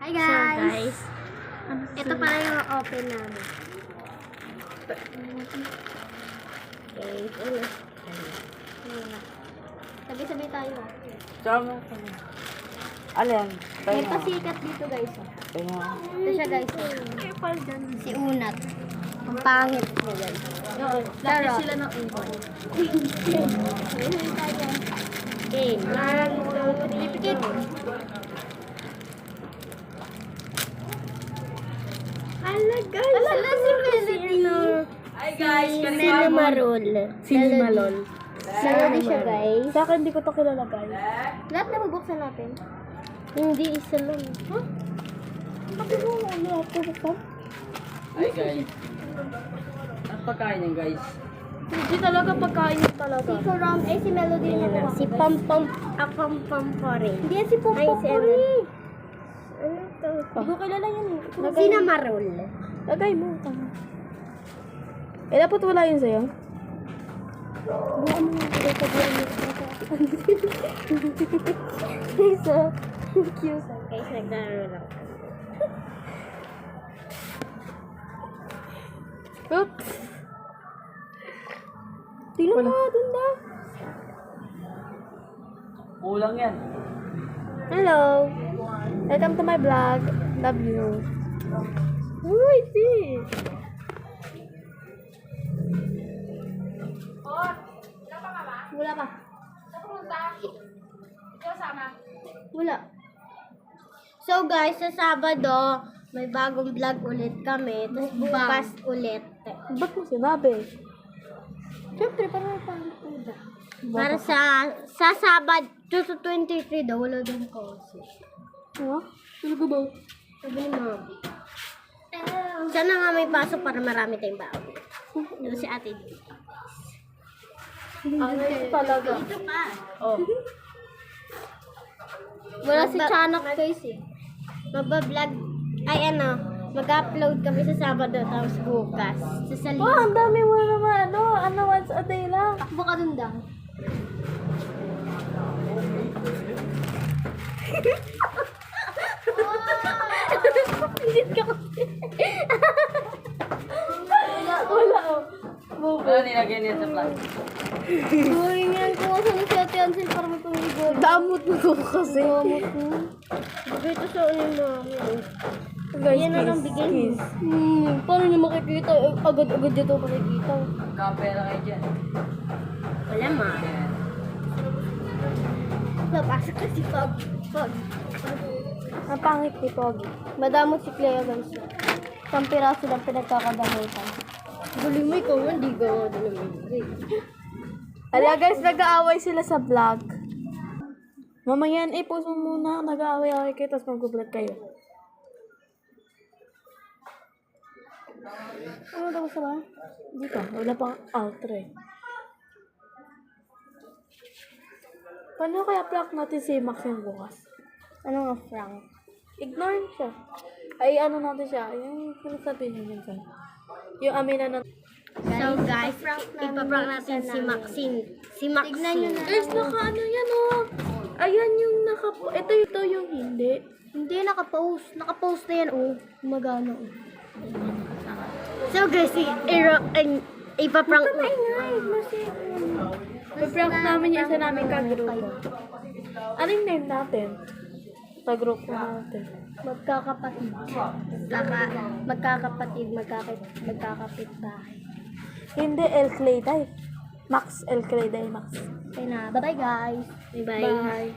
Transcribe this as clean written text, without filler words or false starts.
Hi guys! Ito pala yung open namin. Okay, Sabi-sabi tayo. Sama ka na. Alin? May pasikat dito guys. Tayo. Ito siya guys. Si Unat. Ang pangit mo guys. Laki sila ng uwan. Okay, 1, 2, 3, pikit. Ala guys! Ala si Melody! Hi guys! Si Melamarol. Si Limalol. Melody siya guys. Sa akin, hindi ko to kilala guys. Lahat na mabuksan natin. Hindi, isa lang. Huh? Bakit mo ano ako ito? Hi guys! Ang pagkain yan guys. Hindi talaga pagkain niya talaga. Si Coram, si Melody na si Pam Pam, Pam Pam pa rin. Hindi, si Pam Pam pa rin. Ano to? Hindi ko kilala yan eh. Si Namarol. Lagay mo. Tama. Eh, dapat wala yun sa'yo? Buka mo nga. So, cute. Guys, naglaro lang. Oops! Tingnan mo, dun na. Kulang yan. Hello! Welcome to my vlog. Love you. Uy, see! Wala pa. Wala. So guys, sa Sabado, may bagong vlog ulit kami. Tapos bukas ulit. Ba't mo sinabi? Siyempre, para may pangituda. Para sa Sabado, 23 daw, wala doon kasi. Ha? Talaga ba? Sabi ni Mami. Sana nga may pasok para marami tayong baon. Ito si ate dito. Ano ito talaga? Ito pa. Oh. Wala si Chanak guys eh. Magbablog, ay ano, mag-upload kami sa Sabado tapos bukas. Sa Salino. Wow, ang dami mo naman. Ano, once a day lang. Takbo ka dun daw. Pindit ka kasi. Wala oh. Ano nilagyan niya sa plastic? Uy, yan ko sa ni Ate Ansel para may pamigo. Damot mo kasi. Damot mo. Dito sa unin namin. Guys, Yan na lang kiss, bigyan kiss. mo. Paano niyo makikita? Agad-agad dito makikita. Kapera kayo dyan. Wala ma. Yan. Napasok na si Pog. Ang pangit ni Pogi. Madamot si Clea guys. Isang piraso lang pinagkakadamutan. Galing mo ikaw, hindi ka nga din naman. Ala guys, nag-aaway sila sa vlog. Mamaya i-post mo muna. Nag-aaway-aaway kayo, tapos mag-vlog kayo. Ano daw sa ba? Hindi pa. Wala pang outro eh. Paano kaya prank natin si Max yung bukas? Ano nga, Frank? Ignore siya. Ay, ano natin siya. Yung sinasabi niya minsan. Yung amina na... So guys, ipaprank natin si Maxine. Si Maxine. Tignan nyo na. Guys, naka-ano yan oh. Ayan yung ito yung hindi. Hindi, nakapost. Nakapost na yan, oh. Magano, oh. So guys, ipaprank Prank namin yung isa namin kagrupo. Anong name natin? Kagrupo natin. Magkakapatid. Magkakapit bahay. Hindi, El Clayday. Max, El Clayday, Max. Okay na. Bye-bye guys. Bye-bye. Bye.